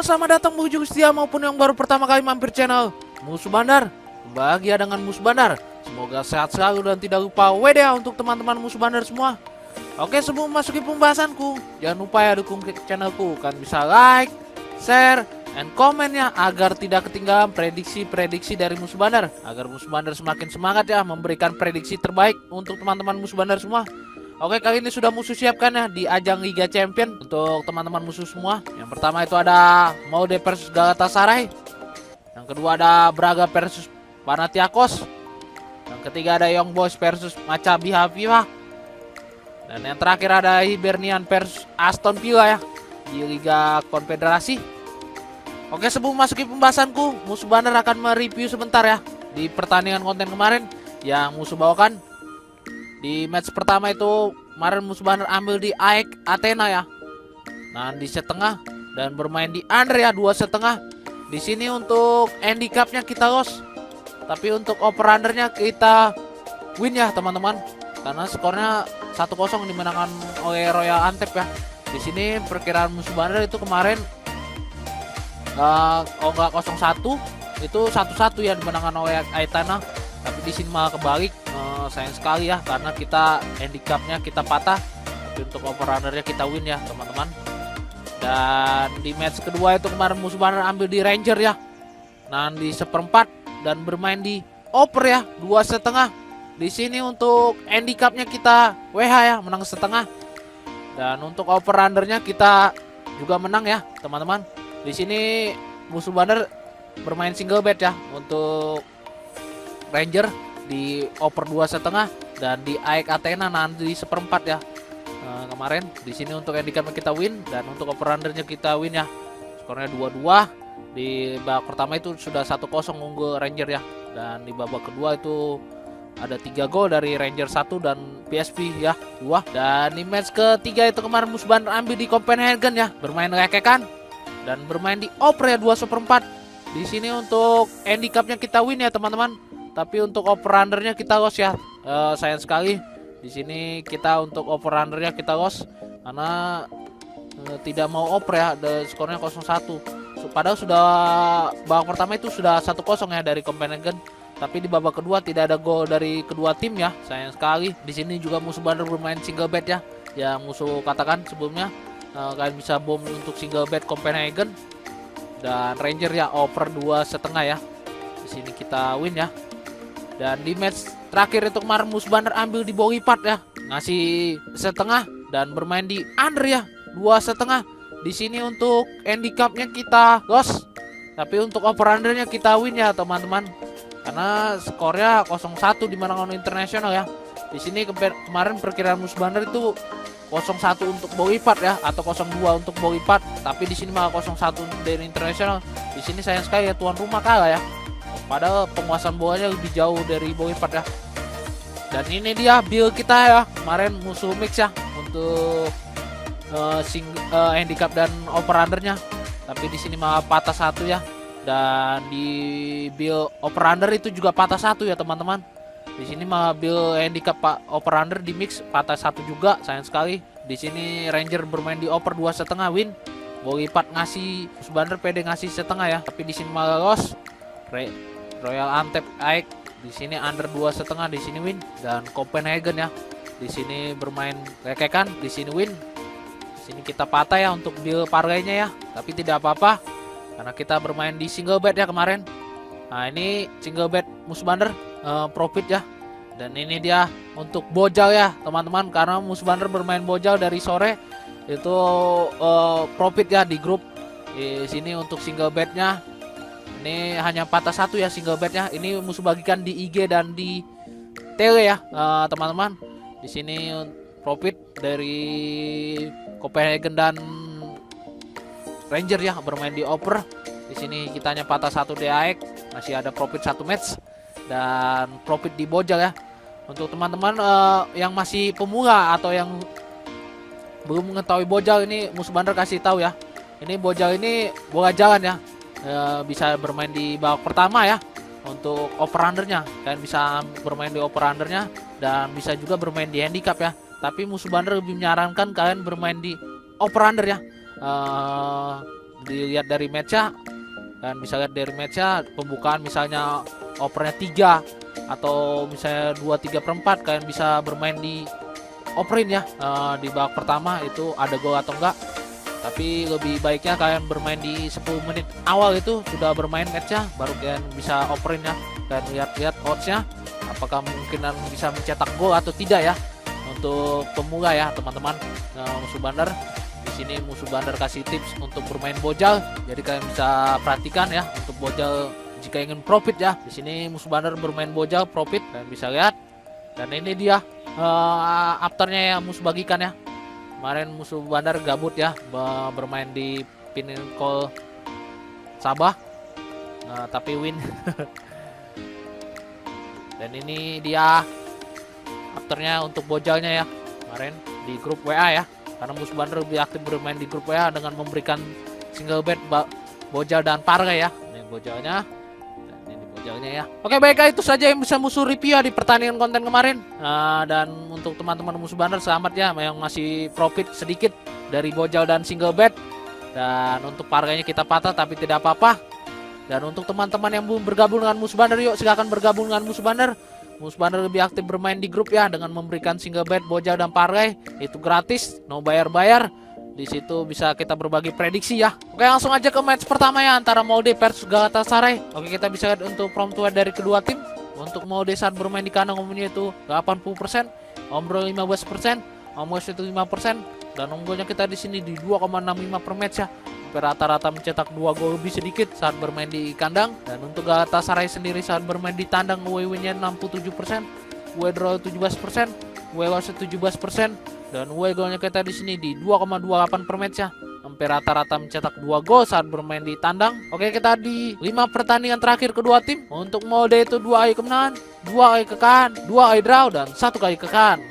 selamat datang Bujung Setia maupun yang baru pertama kali mampir channel Musuh Bandar. Bahagia dengan Musuh Bandar. Semoga sehat selalu dan tidak lupa WDA untuk teman-teman Musuh Bandar semua. Oke, sebelum masuki pembahasanku, jangan lupa ya dukung channelku. Kan bisa like, share, and komennya agar tidak ketinggalan prediksi-prediksi dari Musuh Bandar. Agar Musuh Bandar semakin semangat ya memberikan prediksi terbaik untuk teman-teman Musuh Bandar semua. Oke, kali ini sudah musuh siapkan ya di ajang Liga Champion untuk teman-teman musuh semua. Yang pertama itu ada Molde versus Galatasaray. Yang kedua ada Braga versus Panathinaikos. Yang ketiga ada Young Boys versus Maccabi Haifa. Dan yang terakhir ada Hibernian versus Aston Villa ya di Liga Konfederasi. Oke, sebelum masuki pembahasanku, Musuh Bandar akan mereview sebentar ya di pertandingan konten kemarin yang musuh bawakan. Di match pertama itu kemarin Musuh Bandar ambil di AEK Athena ya. Nah, di setengah dan bermain di Andre ya 2,5. Di sini untuk handicapnya kita loss. Tapi untuk over undernya kita win ya teman-teman. Karena skornya 1-0 dimenangkan oleh Royal Antep ya. Di sini perkiraan Musuh Bandar itu kemarin enggak 0-1, itu 1-1 ya dimenangkan oleh Athena. Tapi di sini malah kebalik. Sayang sekali ya karena kita handicapnya kita patah. Tapi untuk over undernya kita win ya teman-teman. Dan di match kedua itu kemarin Musuh Bandar ambil di Ranger ya. Nah, di seperempat dan bermain di over ya 2,5. Di sini untuk handicapnya kita WH ya menang setengah. Dan untuk over undernya kita juga menang ya teman-teman. Di sini Musuh Bandar bermain single bet ya untuk Ranger di over 2,5 dan di AEK Athena nanti di seperempat ya. Kemarin di sini untuk handicapnya kita win dan untuk over undernya kita win ya. Skornya 2-2. Di babak pertama itu sudah 1-0 unggul Ranger ya. Dan di babak kedua itu ada 3 gol dari Ranger 1 dan PSP ya 2. Dan di match ketiga itu kemarin Musuh Bandar ambil di Copenhagen ya, bermain rekekan dan bermain di over ya 2/4. Di sini untuk handicapnya kita win ya teman-teman. Tapi untuk over undernya kita loss ya. Sayang sekali di sini kita untuk over undernya kita loss karena tidak mau over ya. Skornya 0-1. Padahal sudah babak pertama itu sudah 1-0 ya dari Copenhagen. Tapi di babak kedua tidak ada gol dari kedua tim ya. Sayang sekali. Di sini juga Musuh Bandar bermain single bet ya. Yang musuh katakan sebelumnya kalian bisa bom untuk single bet Copenhagen dan Ranger ya over 2,5 ya. Di sini kita win ya. Dan di match terakhir itu kemarin Musuh Bandar ambil di Bolipat ya, ngasih setengah dan bermain di Andre ya 2,5. Di sini untuk handicapnya kita loss, tapi untuk over undernya kita win ya teman-teman. Karena skornya 0-1 dimenangkan internasional ya. Di sini kemarin perkiraan Musuh Bandar itu 0-1 untuk Bolipat ya atau 0-2 untuk Bolipat, tapi di sini malah 0-1 dari internasional. Di sini sayang sekali ya tuan rumah kalah ya. Padahal penguasaan bolanya lebih jauh dari Bolipat ya. Dan ini dia build kita ya. Kemarin musuh mix ya untuk handicap dan over undernya. Tapi di sini malah patah 1 ya. Dan di build over under itu juga patah 1 ya teman-teman. Di sini malah build handicap over under di mix patah 1 juga. Sayang sekali. Di sini Ranger bermain di over 2,5 win. Bolipat ngasih Musuh Bandar PD ngasih setengah ya. Tapi di sini malah loss. Royal Antep AEK di sini under 2,5 di sini win dan Copenhagen ya. Di sini bermain rekekan, di sini win. Di sini kita patah ya untuk build parlaynya ya. Tapi tidak apa-apa karena kita bermain di single bet ya kemarin. Nah, ini single bet Musuh Bandar profit ya. Dan ini dia untuk bojal ya teman-teman, karena Musuh Bandar bermain bojal dari sore itu profit ya di grup. Di sini untuk single betnya ini hanya patah 1 ya single betnya. Ini musuh bagikan di IG dan di tele ya teman-teman. Di sini profit dari Copenhagen dan Ranger ya bermain di over. Di sini kita hanya patah 1 di AEK, masih ada profit 1 match dan profit di bojal ya. Untuk teman-teman yang masih pemula atau yang belum mengetahui bojal, ini Musuh Bandar kasih tahu ya. Ini bojal ini bola jalan ya. Bisa bermain di babak pertama ya untuk over undernya. Kalian bisa bermain di over undernya dan bisa juga bermain di handicap ya. Tapi Musuh Bandar lebih menyarankan kalian bermain di over under ya. dilihat dari matchnya. Kalian bisa lihat dari matchnya pembukaan misalnya opernya 3 atau misalnya 2/3/4, kalian bisa bermain di operin ya. Di babak pertama itu ada gol atau enggak. Tapi lebih baiknya kalian bermain di 10 menit awal itu sudah bermain matchnya, baru kalian bisa operin ya. Kalian lihat-lihat oddsnya, apakah mungkinan bisa mencetak gol atau tidak ya. Untuk pemula ya teman-teman, musuh bandar. Di sini musuh bandar kasih tips untuk bermain bojal, jadi kalian bisa perhatikan ya untuk bojal jika ingin profit ya. Di sini musuh bandar bermain bojal profit, kalian bisa lihat. Dan ini dia afternya yang musuh bagikan ya. Kemarin musuh bandar gabut ya bermain di Pinnacle Sabah, tapi win. Dan ini dia afternya untuk bojalnya ya, kemarin di grup WA ya. Karena musuh bandar lebih aktif bermain di grup WA dengan memberikan single bet bojal dan parga ya. Ini bojalnya dan ini bojalnya ya. Oke, baiklah, itu saja yang bisa musuh review ya di pertandingan konten kemarin. Dan untuk teman-teman musuh bandar selamat ya yang masih profit sedikit dari bojal dan single bet. Dan untuk parganya kita patah tapi tidak apa-apa. Dan untuk teman-teman yang belum bergabung dengan musuh bandar, yuk silahkan bergabung dengan musuh bandar. Musuh bandar lebih aktif bermain di grup ya dengan memberikan single bet, bojal dan pargai, itu gratis, no bayar-bayar. Di situ bisa kita berbagi prediksi ya. Oke, langsung aja ke match pertama ya antara Molde versus Galatasaray. Oke, kita bisa lihat untuk prompt dari kedua tim. Untuk Molde saat bermain di kandang umumnya itu 80%, Ombro 15%, Omos itu 5%, dan unggulnya kita di sini di 2,65 per match ya. Rata-rata mencetak 2 gol lebih sedikit saat bermain di kandang. Dan untuk Galatasaray sendiri saat bermain di tandang away win-nya 67%, away draw 17%, away loss 17%, dan away golnya kita di sini di 2,28 per match ya. Hampir rata-rata mencetak 2 gol saat bermain di tandang. Oke, kita di 5 pertandingan terakhir kedua tim. Untuk Molde itu 2 kali kemenangan, 2 kali kekalahan, 2 kali draw, dan 1 kali kekalahan.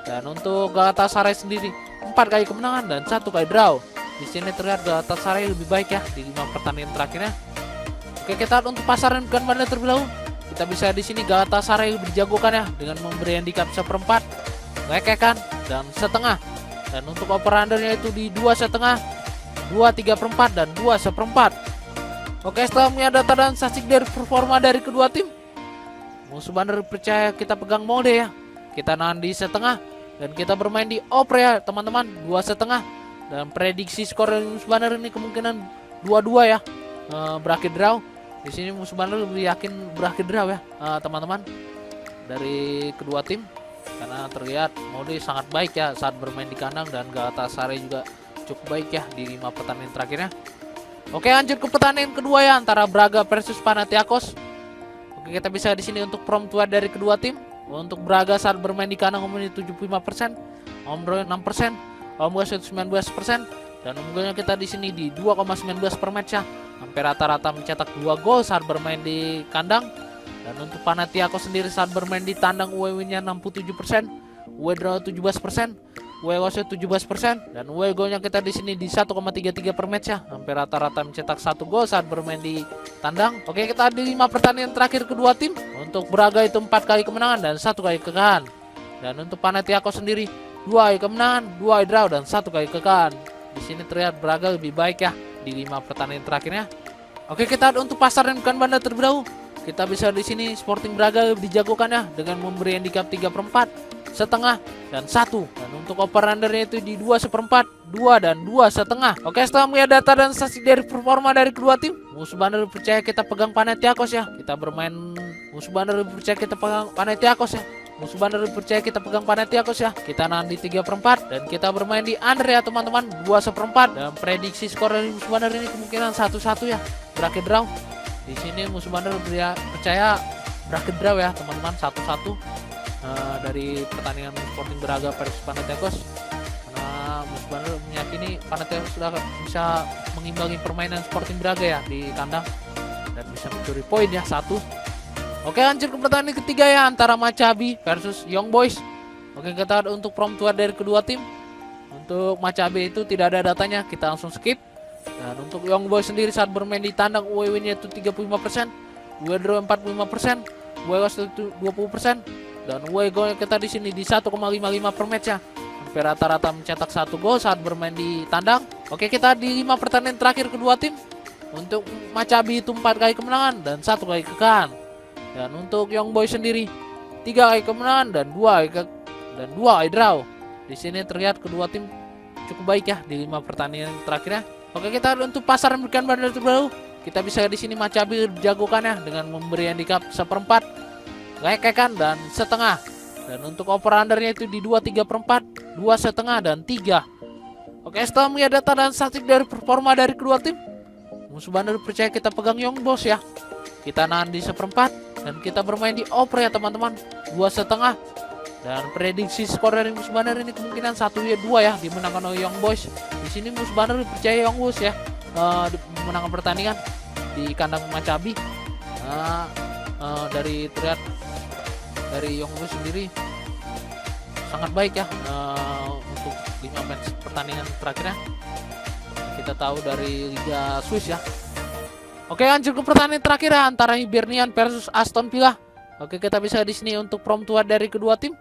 Dan untuk Galatasaray sendiri 4 kali kemenangan dan 1 kali draw. Di sini terlihat Galatasaray lebih baik ya di 5 pertandingan terakhirnya. Oke, kita lihat untuk pasaran bukan bandar terlebih dahulu. Kita bisa di sini Galatasaray lebih dijagokan ya dengan memberi handicap 1/4, lekekan dan setengah. Dan untuk over-undernya itu di 2,5, 2/3/4 dan 2/1/4. Oke, setelah melihat data dan statistik dari performa dari kedua tim, musuh bandar percaya kita pegang Molde ya. Kita nahan di setengah dan kita bermain di over ya teman-teman, 2,5. Dan prediksi skor dari musuh bandar ini kemungkinan 2-2 ya, berakhir draw. Di sini musuh bandar lebih yakin berakhir draw ya teman-teman dari kedua tim, karena terlihat Molde sangat baik ya saat bermain di kandang, dan Galatasaray juga cukup baik ya di 5 pertandingan terakhirnya. Oke, lanjut ke pertandingan kedua ya antara Braga versus Panathinaikos. Oke, kita bisa di sini untuk prompt dari kedua tim. Untuk Braga saat bermain di kandang umumnya 75%, Ombro 6%, Omos itu 19%, dan unggulnya kita di sini di 2,19 per match ya. Hampir rata-rata mencetak 2 gol saat bermain di kandang. Dan untuk Panathinaikos sendiri saat bermain di tandang away win-nya 67%, away draw 17%, away loss 17%, dan away golnya kita di sini di 1,33 per match ya. Hampir rata-rata mencetak 1 gol saat bermain di tandang. Oke, kita di 5 pertandingan terakhir kedua tim. Untuk Braga itu 4 kali kemenangan dan 1 kali kekalahan. Dan untuk Panathinaikos sendiri 2 kali kemenangan, 2 kali draw, dan 1 kali kekalahan. Di sini terlihat Braga lebih baik ya di 5 pertandingan terakhirnya. Oke, kita untuk pasar dan bukan bandar terlebih dahulu. Kita bisa di sini Sporting Braga lebih dijagokan ya dengan memberi handicap 3/4, setengah, dan 1. Dan untuk over-undernya itu di 2/4, 2 dan 2,5. Oke, setelah melihat data dan statistik dari performa dari kedua tim, musuh bandar percaya kita pegang Panathinaikos ya. Kita bermain musuh bandar percaya kita pegang Panathinaikos ya. Musuh bandar percaya kita pegang Panathinaikos ya. Kita nahan di 3/4 dan kita bermain di under ya teman-teman, 2/4. Dan prediksi skor dari musuh bandar ini kemungkinan 1-1 ya, berakhir draw. Di sini musuh bandar percaya berakhir draw ya teman-teman, 1-1 dari pertandingan Sporting Braga versus Panathinaikos. Karena musuh bandar meyakini Panathinaikos sudah bisa mengimbangi permainan Sporting Braga ya di kandang dan bisa mencuri poin ya 1. Oke, lanjut ke pertandingan ketiga ya antara Maccabi versus Young Boys. Oke, kita untuk prompt dari kedua tim. Untuk Maccabi itu tidak ada datanya, kita langsung skip. Dan untuk Young Boys sendiri saat bermain di tandang away win-nya itu 35%, away draw 45%, away loss itu 20%, dan away goal kita di sini di 1,55 per match ya. Hampir rata-rata mencetak 1 gol saat bermain di tandang. Oke, kita di 5 pertandingan terakhir kedua tim. Untuk Maccabi itu 4 kali kemenangan dan 1 kali kekalahan. Dan untuk Young Boys sendiri 3 kali kemenangan dan 2 kali draw. Di sini terlihat kedua tim cukup baik ya di 5 pertandingan terakhirnya. Oke, kita untuk pasaran berikan bandar terbaru. Kita bisa di sini Maccabi jagokannya dengan memberi handicap 1/4, lekekan dan setengah. Dan untuk over undernya itu di 2/3/4, 2,5 dan 3. Oke, setelah melihat data dan statistik dari performa dari kedua tim, musuh bandar percaya kita pegang Young Boys ya. Kita nahan di 1/4 dan kita bermain di over ya teman-teman, 2,5. Dan prediksi skor dari musuh bandar ini kemungkinan 1-2 ya dimenangkan oleh Young Boys. Di sini musuh bandar percaya Young Boys ya memenangkan pertandingan di kandang Maccabi. Dari terlihat dari Young Boys sendiri sangat baik ya untuk 5 match pertandingan terakhirnya. Kita tahu dari Liga Swiss ya. Oke, lanjut ke pertandingan terakhir ya, antara Hibernian versus Aston Villa. Oke, kita bisa di sini untuk prompt dari kedua tim.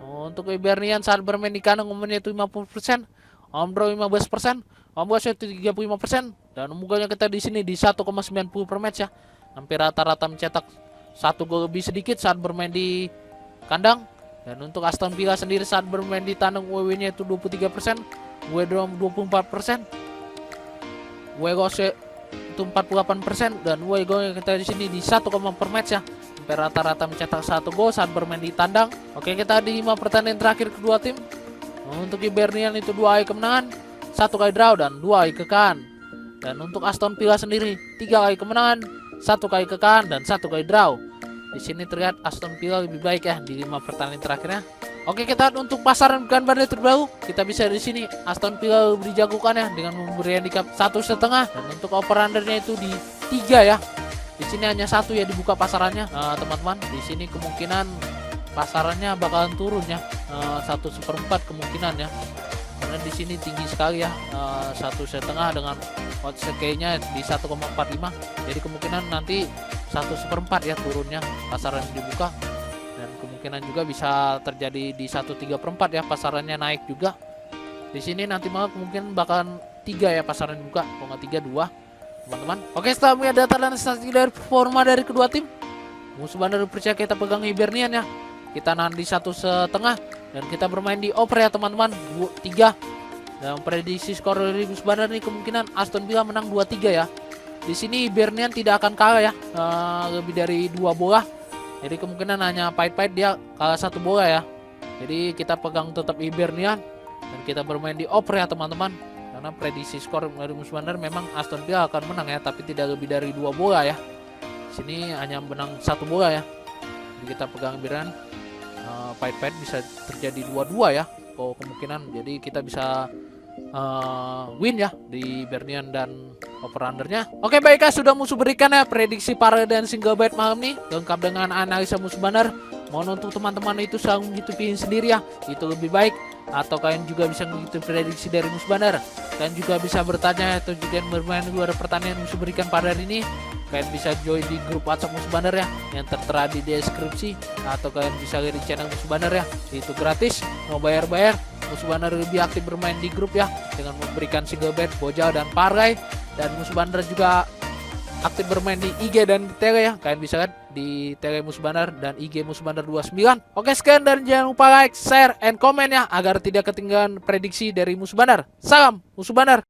Untuk Hibernian saat bermain di kandang umumnya itu 50%, home draw 15%, home boys itu 35%, dan umumnya kita di sini di 1,90 per match ya. Hampir rata-rata mencetak 1 gol lebih sedikit saat bermain di kandang. Dan untuk Aston Villa sendiri saat bermain di tandang UW-nya itu 23%, UW 24%, UW itu 48%, dan UW gol kita di sini di 1, per match ya. Hampir rata-rata mencetak 1 gol saat bermain di tandang. Oke, kita di 5 pertandingan terakhir kedua tim. Untuk Hibernian itu 2 kali kemenangan, 1 kali draw dan 2 kali kekalahan. Dan untuk Aston Villa sendiri 3 kali kemenangan, 1 kali kekalahan dan 1 kali draw. Di sini terlihat Aston Villa lebih baik ya di 5 pertandingan terakhirnya. Oke, kita untuk pasaran bukan bandar terbaru, kita bisa di sini Aston Villa lebih dijagokan ya dengan memberi handicap 1,5, dan untuk over undernya itu di 3 ya. Di sini hanya 1 ya dibuka pasarannya teman-teman. Di sini kemungkinan pasarannya bakalan turun ya, 1/4 kemungkinan ya. Karena di sini tinggi sekali ya, 1,5 dengan odds kayaknya di 1,45. Jadi kemungkinan nanti 1/4 ya turunnya pasaran dibuka. Dan kemungkinan juga bisa terjadi di 1/3/4 ya pasarannya naik juga. Di sini nanti malah kemungkinan bakalan 3 ya pasaran dibuka, kalau nggak 3, 2 teman-teman. Oke, setelah melihat data dan statistik dari performa dari kedua tim, musuh bandar percaya kita pegang Hibernian ya. Kita nahan di 1,5 dan kita bermain di over ya teman-teman, 3. Dan prediksi skor dari musuh bandar ini kemungkinan Aston Villa menang 2-3 ya. Di sini Hibernian tidak akan kalah ya, lebih dari 2 bola. Jadi kemungkinan hanya pahit-pahit dia kalah 1 bola ya. Jadi kita pegang tetap Hibernian dan kita bermain di over ya teman-teman. Karena prediksi skor dari musuh bandar memang Aston Villa akan menang ya, tapi tidak lebih dari 2 bola ya. Sini hanya menang 1 bola ya. Jadi kita pegang Hibernian, pahit-pahit bisa terjadi 2-2 ya. Oh, kemungkinan jadi kita bisa win ya di Hibernian dan over undernya. Oke, baiklah, sudah musuh berikan ya prediksi para dan single bet malam nih lengkap dengan analisa musuh bandar. Mohon untuk teman-teman itu selalu mengikuti sendiri ya, itu lebih baik. Atau kalian juga bisa mengikuti prediksi dari musuh bandar. Kalian juga bisa bertanya atau juga bermain di luar pertandingan musuh berikan pada hari ini. Kalian bisa join di grup WhatsApp musuh bandar ya, yang tertera di deskripsi. Atau kalian bisa lihat di channel musuh bandar ya, itu gratis, mau bayar-bayar. Musuh bandar lebih aktif bermain di grup ya, dengan memberikan single bet, bojal dan parlay. Dan musuh bandar juga aktif bermain di IG dan di Tele ya. Kalian bisa lihat di Tele musuh bandar dan IG musuh bandar 29. Oke, sekian, dan jangan lupa like, share, and comment ya agar tidak ketinggalan prediksi dari musuh bandar. Salam musuh bandar.